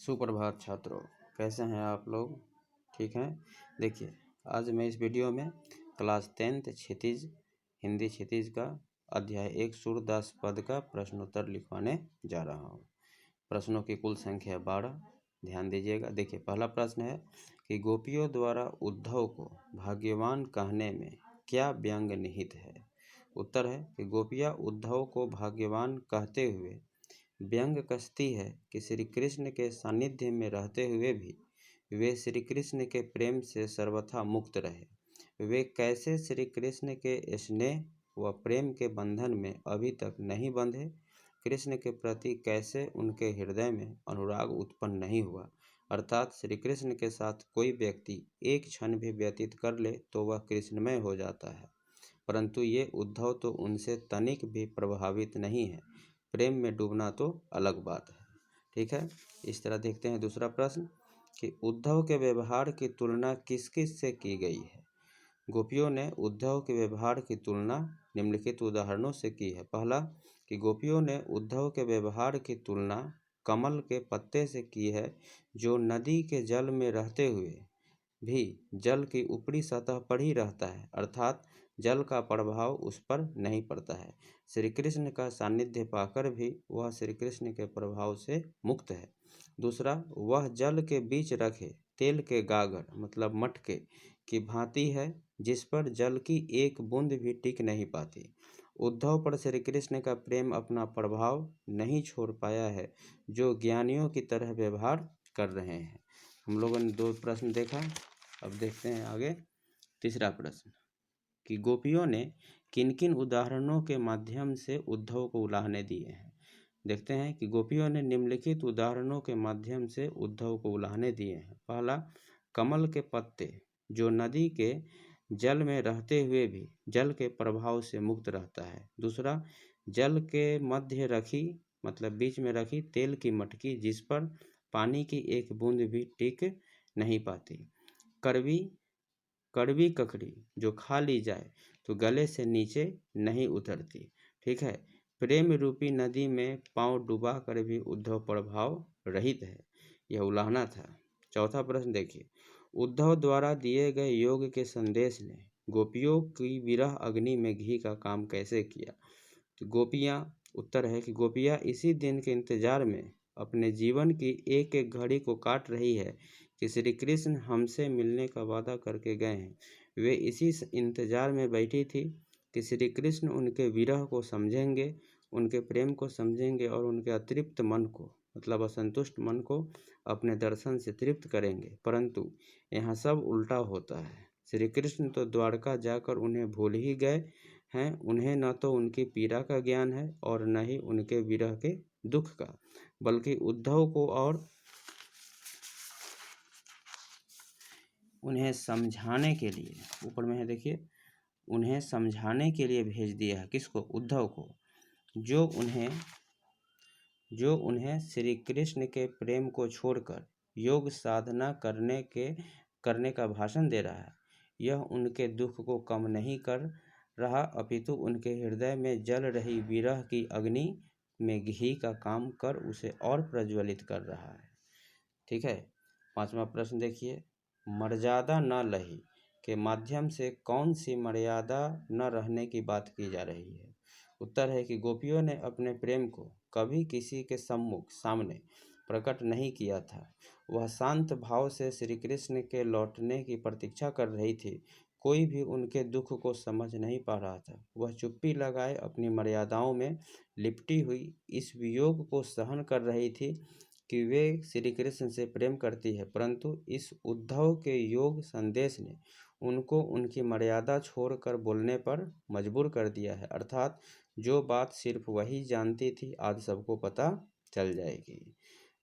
सुप्रभात छात्रों, कैसे हैं आप लोग? ठीक हैं। देखिए, आज मैं इस वीडियो में क्लास 10th क्षितिज हिंदी क्षितिज का अध्याय 1 सूरदास पद का प्रश्नोत्तर लिखवाने जा रहा हूँ। प्रश्नों की कुल संख्या 12। ध्यान दीजिएगा। देखिए, पहला प्रश्न है कि गोपियों द्वारा उद्धव को भाग्यवान कहने में क्या व्यंग निहित है। उत्तर है कि गोपियाँ उद्धव को भाग्यवान कहते हुए व्यंग कसती है कि श्री कृष्ण के सानिध्य में रहते हुए भी वे श्री कृष्ण के प्रेम से सर्वथा मुक्त रहे। वे कैसे श्री कृष्ण के स्नेह व प्रेम के बंधन में अभी तक नहीं बंधे, कृष्ण के प्रति कैसे उनके हृदय में अनुराग उत्पन्न नहीं हुआ, अर्थात श्री कृष्ण के साथ कोई व्यक्ति एक क्षण भी व्यतीत कर ले तो वह कृष्णमय हो जाता है, परंतु ये उद्धव तो उनसे तनिक भी प्रभावित नहीं है। प्रेम में डूबना तो अलग बात है। ठीक है। इस तरह देखते हैं दूसरा प्रश्न कि उद्धव के व्यवहार की तुलना किस किस से की गई है। गोपियों ने उद्धव के व्यवहार की तुलना निम्नलिखित उदाहरणों से की है। पहला कि गोपियों ने उद्धव के व्यवहार की तुलना कमल के पत्ते से की है, जो नदी के जल में रहते हुए भी जल की ऊपरी सतह पर ही रहता है, अर्थात जल का प्रभाव उस पर नहीं पड़ता है। श्री कृष्ण का सानिध्य पाकर भी वह श्री कृष्ण के प्रभाव से मुक्त है। दूसरा, वह जल के बीच रखे तेल के गागर मतलब मटके की भांति है, जिस पर जल की एक बूंद भी टिक नहीं पाती। उद्धव पर श्री कृष्ण का प्रेम अपना प्रभाव नहीं छोड़ पाया है, जो ज्ञानियों की तरह व्यवहार कर रहे हैं। हम लोगों ने 2 प्रश्न देखा। अब देखते हैं आगे तीसरा प्रश्न कि गोपियों ने किन किन उदाहरणों के माध्यम से उद्धव को उलाहने दिए हैं। देखते हैं कि गोपियों ने निम्नलिखित उदाहरणों के माध्यम से उद्धव को उलाहने दिए हैं। पहला, कमल के पत्ते जो नदी के जल में रहते हुए भी जल के प्रभाव से मुक्त रहता है। दूसरा, जल के मध्य रखी मतलब बीच में रखी तेल की मटकी, जिस पर पानी की एक बूंद भी टिक नहीं पाती। कड़वी ककड़ी जो खा ली जाए तो गले से नीचे नहीं उतरती। ठीक है। प्रेम रूपी नदी में पांव डुबा कर भी उद्धव प्रभाव रहित है। यह उलाहना था। चौथा प्रश्न देखिए, उद्धव द्वारा दिए गए योग के संदेश ने गोपियों की विरह अग्नि में घी का काम कैसे किया। तो गोपियाँ उत्तर है कि गोपियाँ इसी दिन के इंतजार में अपने जीवन की एक एक घड़ी को काट रही है कि श्री कृष्ण हमसे मिलने का वादा करके गए हैं। वे इसी इंतजार में बैठी थी कि श्री कृष्ण उनके विरह को समझेंगे, उनके प्रेम को समझेंगे और उनके अतृप्त मन को मतलब असंतुष्ट मन को अपने दर्शन से तृप्त करेंगे। परंतु यहाँ सब उल्टा होता है। श्री कृष्ण तो द्वारका जाकर उन्हें भूल ही गए हैं। उन्हें न तो उनकी पीड़ा का ज्ञान है और न ही उनके विरह के दुख का, बल्कि उद्धव को और उन्हें समझाने के लिए ऊपर में है देखिए, उन्हें समझाने के लिए भेज दिया है। किसको? उद्धव को, जो उन्हें श्री कृष्ण के प्रेम को छोड़कर योग साधना करने का भाषण दे रहा है। यह उनके दुख को कम नहीं कर रहा, अपितु उनके हृदय में जल रही विरह की अग्नि में घी का काम कर उसे और प्रज्वलित कर रहा है। ठीक है। 5वां प्रश्न देखिए, मर्यादा न लही के माध्यम से कौन सी मर्यादा न रहने की बात की जा रही है। उत्तर है कि गोपियों ने अपने प्रेम को कभी किसी के सामने प्रकट नहीं किया था। वह शांत भाव से श्री कृष्ण के लौटने की प्रतीक्षा कर रही थी। कोई भी उनके दुख को समझ नहीं पा रहा था। वह चुप्पी लगाए अपनी मर्यादाओं में लिपटी हुई इस वियोग को सहन कर रही थी कि वे श्री कृष्ण से प्रेम करती है, परंतु इस उद्धव के योग संदेश ने उनको उनकी मर्यादा छोड़कर बोलने पर मजबूर कर दिया है, अर्थात जो बात सिर्फ वही जानती थी आज सबको पता चल जाएगी।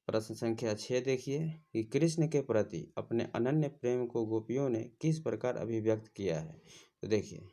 प्रश्न संख्या 6 देखिए कि कृष्ण के प्रति अपने अनन्य प्रेम को गोपियों ने किस प्रकार अभिव्यक्त किया है। तो देखिए,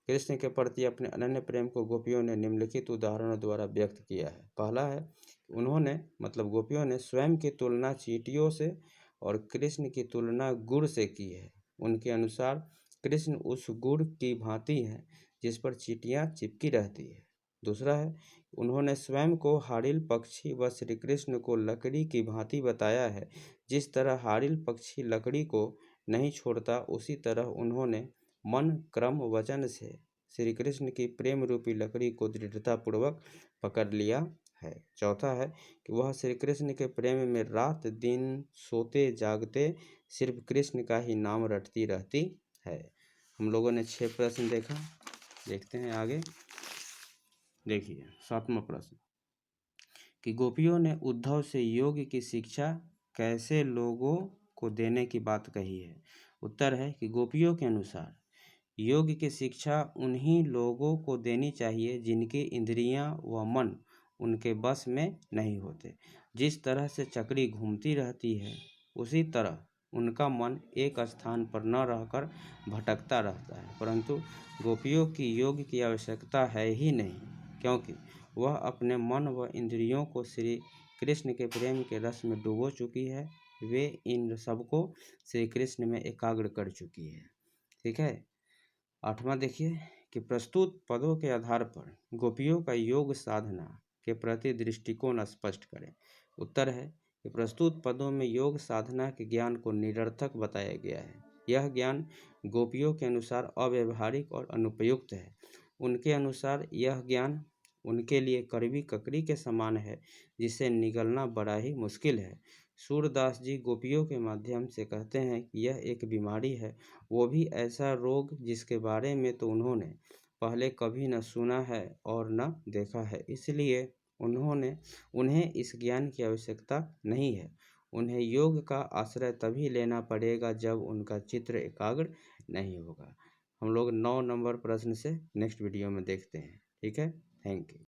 कृष्ण के प्रति अपने अनन्य प्रेम को गोपियों ने निम्नलिखित उदाहरणों द्वारा व्यक्त किया है। पहला है, उन्होंने मतलब गोपियों ने स्वयं की तुलना चींटियों से और कृष्ण की तुलना गुड़ से की है। उनके अनुसार कृष्ण उस गुड़ की भांति है जिस पर चींटियाँ चिपकी रहती है। दूसरा है, उन्होंने स्वयं को हाड़िल पक्षी व श्री कृष्ण को लकड़ी की भांति बताया है। जिस तरह हाड़िल पक्षी लकड़ी को नहीं छोड़ता, उसी तरह उन्होंने मन क्रम वचन से श्री कृष्ण की प्रेम रूपी लकड़ी को दृढ़तापूर्वक पकड़ लिया है। चौथा है कि वह श्री कृष्ण के प्रेम में रात दिन सोते जागते सिर्फ कृष्ण का ही नाम रटती रहती है। हम लोगों ने 6 प्रश्न देखा, देखते हैं आगे। देखिए 7वां प्रश्न कि गोपियों ने उद्धव से योग की शिक्षा कैसे लोगों को देने की बात कही है। उत्तर है कि गोपियों के अनुसार योग की शिक्षा उन्हीं लोगों को देनी चाहिए जिनकी इंद्रियां व मन उनके बस में नहीं होते। जिस तरह से चक्री घूमती रहती है, उसी तरह उनका मन एक स्थान पर न रहकर भटकता रहता है। परंतु गोपियों की योग की आवश्यकता है ही नहीं, क्योंकि वह अपने मन व इंद्रियों को श्री कृष्ण के प्रेम के रस में डुबो चुकी है। वे इन सबको श्री कृष्ण में एकाग्र कर चुकी है। ठीक है। 8वां देखिए कि प्रस्तुत पदों के आधार पर गोपियों का योग साधना के प्रति दृष्टिकोण स्पष्ट करें। उत्तर है कि प्रस्तुत पदों में योग साधना के ज्ञान को निरर्थक बताया गया है। यह ज्ञान गोपियों के अनुसार अव्यवहारिक और अनुपयुक्त है। उनके अनुसार यह ज्ञान उनके लिए कड़वी ककड़ी के समान है, जिसे निगलना बड़ा ही मुश्किल है। सूरदास जी गोपियों के माध्यम से कहते हैं कि यह एक बीमारी है, वो भी ऐसा रोग जिसके बारे में तो उन्होंने पहले कभी न सुना है और न देखा है। इसलिए उन्हें इस ज्ञान की आवश्यकता नहीं है। उन्हें योग का आश्रय तभी लेना पड़ेगा जब उनका चित्त एकाग्र नहीं होगा। हम लोग 9 नंबर प्रश्न से नेक्स्ट वीडियो में देखते हैं। ठीक है, थैंक यू।